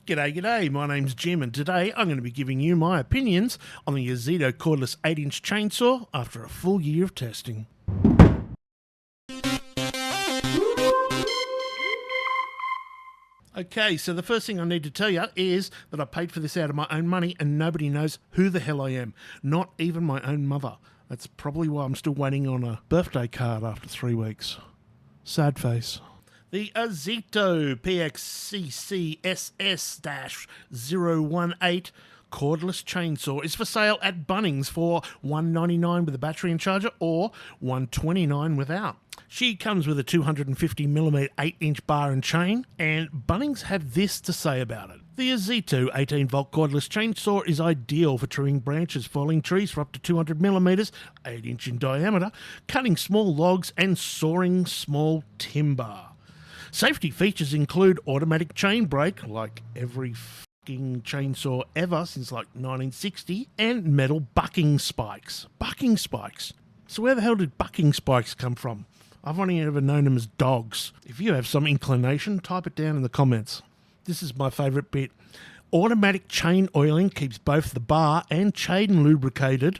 G'day, g'day, my name's Jim and today I'm going to be giving you my opinions on the Ozito Cordless 8-inch chainsaw after a full year of testing. Okay, so the first thing I need to tell you is that I paid for this out of my own money and nobody knows who the hell I am, not even my own mother. That's probably why I'm still waiting on a birthday card after 3 weeks. Sad face. The Ozito PXC SS-018 cordless chainsaw is for sale at Bunnings for $1.99 with a battery and charger or $1.29 without. She comes with a 250mm 8-inch bar and chain, and Bunnings have this to say about it. The Ozito 18-volt cordless chainsaw is ideal for trimming branches, felling trees for up to 200mm, 8-inch in diameter, cutting small logs and sawing small timber. Safety features include automatic chain brake, like every fucking chainsaw ever since like 1960, and metal bucking spikes. Bucking spikes? So where the hell did bucking spikes come from? I've only ever known them as dogs. If you have some inclination, type it down in the comments. This is my favourite bit. Automatic chain oiling keeps both the bar and chain lubricated.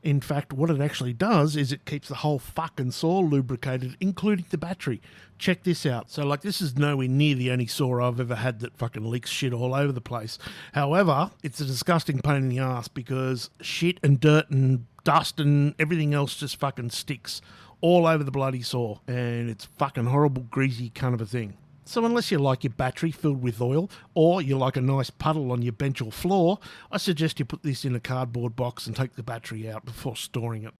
In fact, what it actually does is it keeps the whole fucking saw lubricated, including the battery. Check this out. So, like, this is nowhere near the only saw I've ever had that fucking leaks shit all over the place. However, it's a disgusting pain in the ass because shit and dirt and dust and everything else just fucking sticks all over the bloody saw. And it's fucking horrible, greasy kind of a thing. So unless you like your battery filled with oil, or you like a nice puddle on your bench or floor, I suggest you put this in a cardboard box and take the battery out before storing it.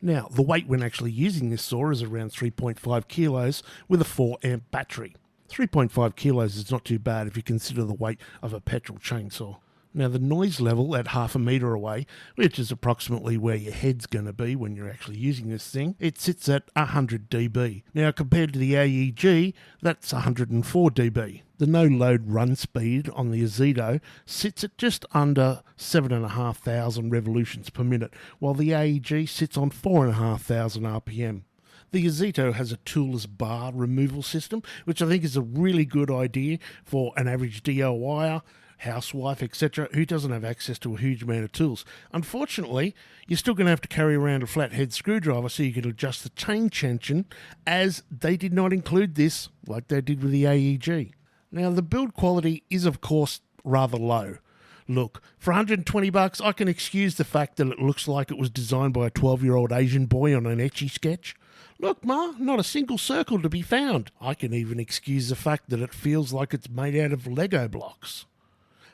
Now, the weight when actually using this saw is around 3.5 kilos with a 4 amp battery. 3.5 kilos is not too bad if you consider the weight of a petrol chainsaw. Now, the noise level at 0.5 metre away, which is approximately where your head's going to be when you're actually using this thing, it sits at 100 dB. Now, compared to the AEG, that's 104 dB. The no-load run speed on the Ozito sits at just under 7,500 revolutions per minute, while the AEG sits on 4,500 RPM. The Ozito has a toolless bar removal system, which I think is a really good idea for an average DIYer, housewife, etc., who doesn't have access to a huge amount of tools. Unfortunately, you're still going to have to carry around a flathead screwdriver so you can adjust the chain tension, as they did not include this like they did with the AEG. Now, the build quality is, of course, rather low. Look, for $120, I can excuse the fact that it looks like it was designed by a 12-year-old Asian boy on an Etch-a-Sketch. Look, Ma, not a single circle to be found. I can even excuse the fact that it feels like it's made out of Lego blocks.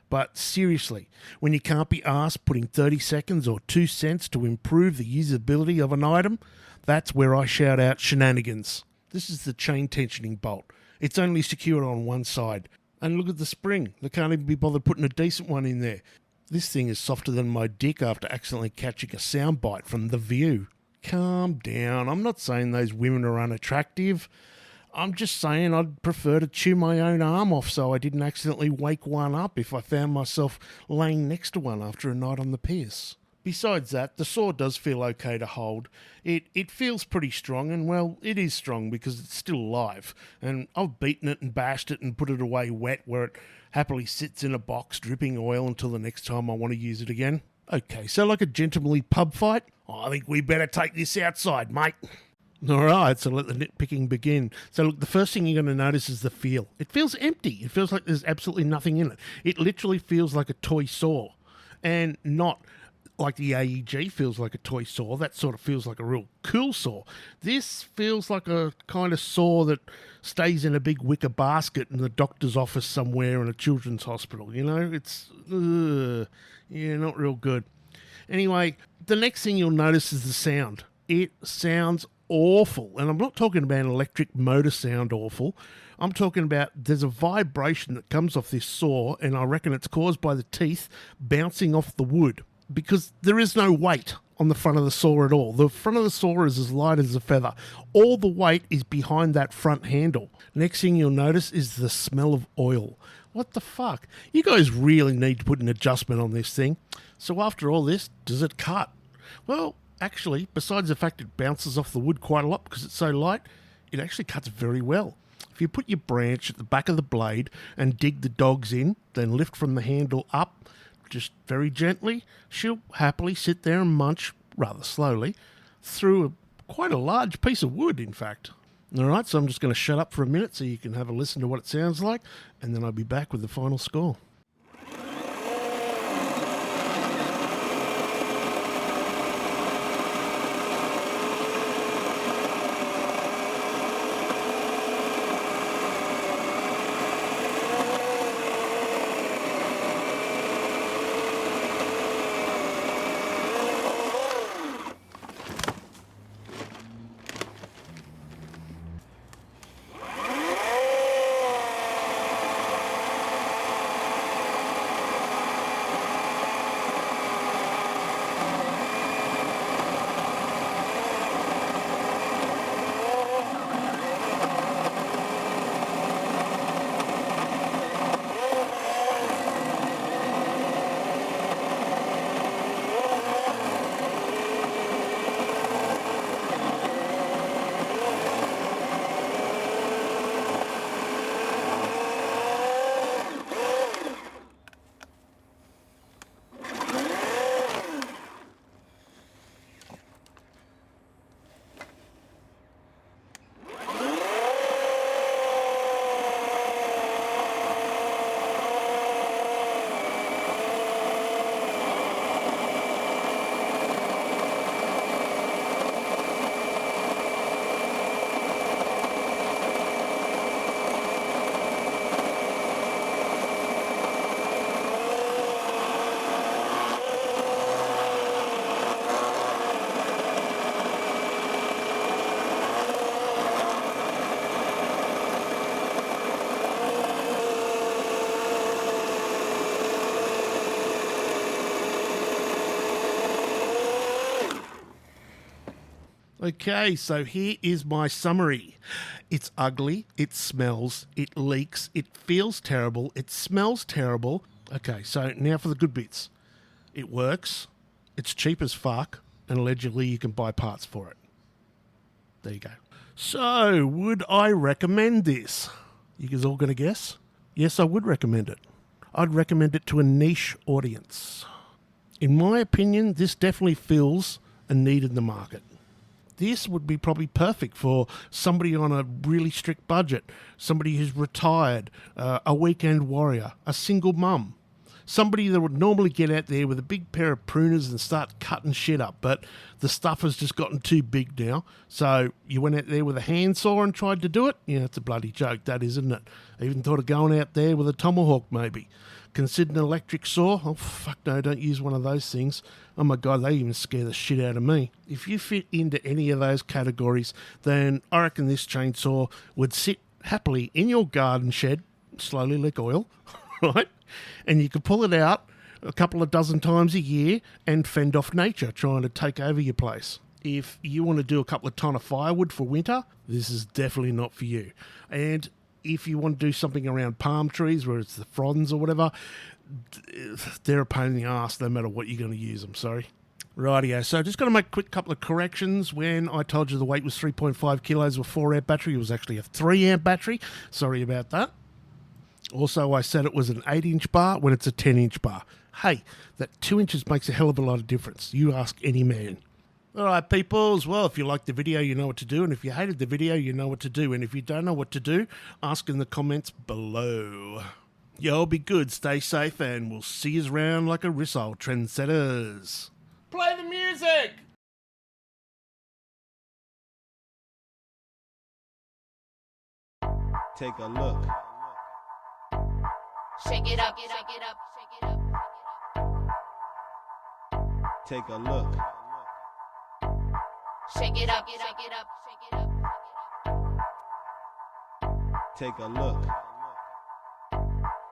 But seriously, when you can't be asked putting 30 seconds or 2 cents to improve the usability of an item, that's where I shout out shenanigans. This is the chain tensioning bolt. It's only secured on one side. And look at the spring. They can't even be bothered putting a decent one in there. This thing is softer than my dick after accidentally catching a soundbite from The View. Calm down. I'm not saying those women are unattractive. I'm just saying I'd prefer to chew my own arm off so I didn't accidentally wake one up if I found myself laying next to one after a night on the piss. Besides that, the saw does feel okay to hold. It feels pretty strong, and well, it is strong because it's still alive. And I've beaten it and bashed it and put it away wet where it happily sits in a box dripping oil until the next time I want to use it again. Okay, so like a gentlemanly pub fight, I think we better take this outside, mate. Alright, so let the nitpicking begin. So look, the first thing you're going to notice is the feel. It feels empty. It feels like there's absolutely nothing in it. It literally feels like a toy saw. And not like the AEG feels like a toy saw. That sort of feels like a real cool saw. This feels like a kind of saw that stays in a big wicker basket in the doctor's office somewhere in a children's hospital. You know, it's not real good. Anyway, the next thing you'll notice is the sound. It sounds awful, and I'm not talking about an electric motor sound awful. I'm talking about there's a vibration that comes off this saw, and I reckon it's caused by the teeth bouncing off the wood, because there is no weight on the front of the saw at all. The front of the saw is as light as a feather. All the weight is behind that front handle. Next thing you'll notice is the smell of oil. What the fuck? You guys really need to put an adjustment on this thing. So after all this, does it cut? Well, actually, besides the fact it bounces off the wood quite a lot because it's so light, it actually cuts very well. If you put your branch at the back of the blade and dig the dogs in, then lift from the handle up, just very gently, she'll happily sit there and munch, rather slowly, through quite a large piece of wood, in fact. Alright, so I'm just going to shut up for a minute so you can have a listen to what it sounds like, and then I'll be back with the final score. Okay, so here is my summary. It's ugly, it smells, it leaks, it feels terrible, it smells terrible. Okay, so now for the good bits. It works, it's cheap as fuck, and allegedly you can buy parts for it. There you go. So, would I recommend this? You guys all going to guess? Yes, I would recommend it. I'd recommend it to a niche audience. In my opinion, this definitely fills a need in the market. This would be probably perfect for somebody on a really strict budget, somebody who's retired, a weekend warrior, a single mum, somebody that would normally get out there with a big pair of pruners and start cutting shit up, but the stuff has just gotten too big now. So you went out there with a handsaw and tried to do it? Yeah, it's a bloody joke, that is, isn't it? I even thought of going out there with a tomahawk, maybe. Consider an electric saw? Oh, fuck no, don't use one of those things. Oh my God, they even scare the shit out of me. If you fit into any of those categories, then I reckon this chainsaw would sit happily in your garden shed, slowly leak oil, right? And you could pull it out a couple of dozen times a year and fend off nature trying to take over your place. If you want to do a couple of ton of firewood for winter, this is definitely not for you. And if you want to do something around palm trees, where it's the fronds or whatever, they're a pain in the ass no matter what you're going to use them, sorry. Rightio, so just going to make a quick couple of corrections. When I told you the weight was 3.5 kilos with 4 amp battery, it was actually a 3 amp battery. Sorry about that. Also, I said it was an 8-inch bar when it's a 10-inch bar. Hey, that 2 inches makes a hell of a lot of difference. You ask any man. All right, peoples. Well, if you liked the video, you know what to do. And if you hated the video, you know what to do. And if you don't know what to do, ask in the comments below. Y'all be good, stay safe, and we'll see you around like a Rissole trendsetters. Play the music! Take a look. Shake it up, shake it up, shake it up. Take a look. Shake it up, shake it up, shake it up. Take a look.